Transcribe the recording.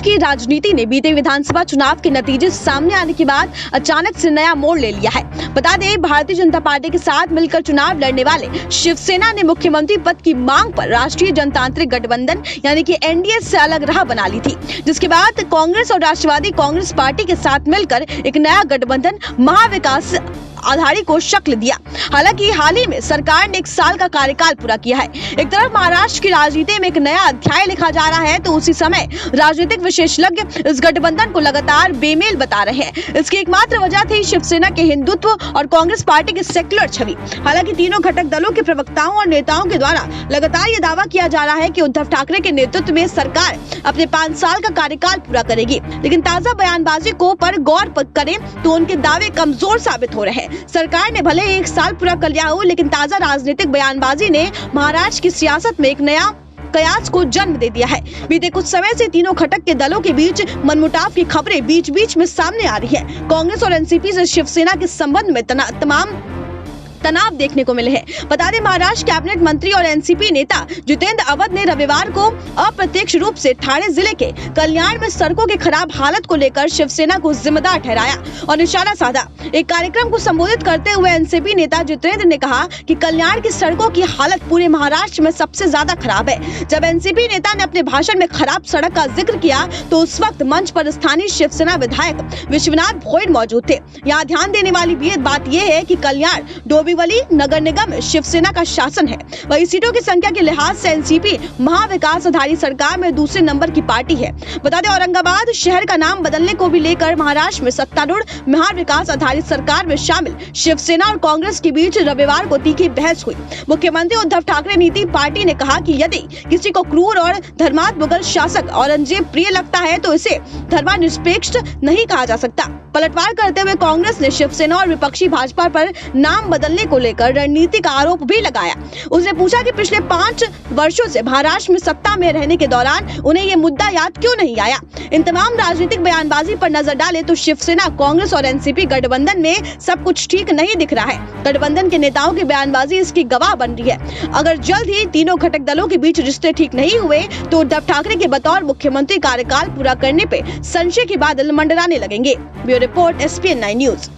की राजनीति ने बीते विधानसभा चुनाव के नतीजे सामने आने के बाद अचानक से नया मोड़ ले लिया है। बता दें, भारतीय जनता पार्टी के साथ मिलकर चुनाव लड़ने वाले शिवसेना ने मुख्यमंत्री पद की मांग पर राष्ट्रीय जनतांत्रिक गठबंधन यानी कि एनडीए से अलग राह बना ली थी, जिसके बाद कांग्रेस और राष्ट्रवादी कांग्रेस पार्टी के साथ मिलकर एक नया गठबंधन महाविकास आघाड़ी को शक्ल दिया। हालांकि हाल ही में सरकार ने 1 साल का कार्यकाल पूरा किया है। एक तरफ महाराष्ट्र की राजनीति में एक नया अध्याय लिखा जा रहा है, तो उसी समय राजनीतिक विशेषज्ञ इस गठबंधन को लगातार बेमेल बता रहे हैं। इसकी एकमात्र वजह थी शिवसेना के हिंदुत्व और कांग्रेस पार्टी की सेक्युलर छवि। हालांकि तीनों घटक दलों के प्रवक्ताओं और नेताओं के द्वारा लगातार ये दावा किया जा रहा है कि उद्धव ठाकरे के नेतृत्व में सरकार अपने 5 साल का कार्यकाल पूरा करेगी, लेकिन ताजा बयानबाजी को पर गौर करें तो उनके दावे कमजोर साबित हो रहे हैं। सरकार ने भले 1 साल पूरा कर लिया हो, लेकिन ताजा राजनीतिक बयानबाजी ने महाराष्ट्र की सियासत में एक नया कयास को जन्म दे दिया है। बीते कुछ समय से तीनों घटक के दलों के बीच मनमुटाव की खबरें बीच बीच में सामने आ रही है। कांग्रेस और एनसीपी से शिवसेना के संबंध में तमाम तनाव देखने को मिले हैं। बता दें, महाराष्ट्र कैबिनेट मंत्री और एनसीपी नेता जितेंद्र अवध ने रविवार को अप्रत्यक्ष रूप से ठाणे जिले के कल्याण में सड़कों की खराब हालत को लेकर शिवसेना को जिम्मेदार ठहराया और निशाना साधा। एक कार्यक्रम को संबोधित करते हुए एनसीपी नेता जितेंद्र ने कहा कि कल्याण की सड़कों की हालत पूरे महाराष्ट्र में सबसे ज्यादा खराब है। जब एनसीपी नेता ने अपने भाषण में खराब सड़क का जिक्र किया तो उस वक्त मंच पर स्थानीय शिवसेना विधायक विश्वनाथ भोईर मौजूद थे। यहाँ ध्यान देने वाली बात यह है कि कल्याण डोंबिवली नगर निगम में शिवसेना का शासन है। वही सीटों की संख्या के लिहाज से एनसीपी महाविकास आघाड़ी सरकार में दूसरे नंबर की पार्टी है। बता दें, औरंगाबाद शहर का नाम बदलने को भी लेकर महाराष्ट्र में सत्तारूढ़ महाविकास आघाड़ी सरकार में शामिल शिवसेना और कांग्रेस के बीच रविवार को तीखी बहस हुई। मुख्यमंत्री उद्धव ठाकरे नीति पार्टी ने कहा कि यदि किसी को क्रूर और धर्मात्म मुगल शासक औरंगजेब प्रिय लगता है तो इसे धर्मनिरपेक्ष नहीं कहा जा सकता। पलटवार करते हुए कांग्रेस ने शिवसेना और विपक्षी भाजपा पर नाम बदलने को लेकर रणनीतिक आरोप भी लगाया। उसने पूछा कि पिछले 5 वर्षों से महाराष्ट्र में सत्ता में रहने के दौरान उन्हें ये मुद्दा याद क्यों नहीं आया। इन तमाम राजनीतिक बयानबाजी पर नजर डाले तो शिवसेना, कांग्रेस और एनसीपी गठबंधन में सब कुछ ठीक नहीं दिख रहा है। गठबंधन के नेताओं की बयानबाजी इसकी गवाह बन रही है। अगर जल्द ही तीनों घटक दलों के बीच रिश्ते ठीक नहीं हुए तो उद्धव ठाकरे के बतौर मुख्यमंत्री कार्यकाल पूरा करने पे संशय के बादल मंडराने लगेंगे। Bureau report SPN9 news.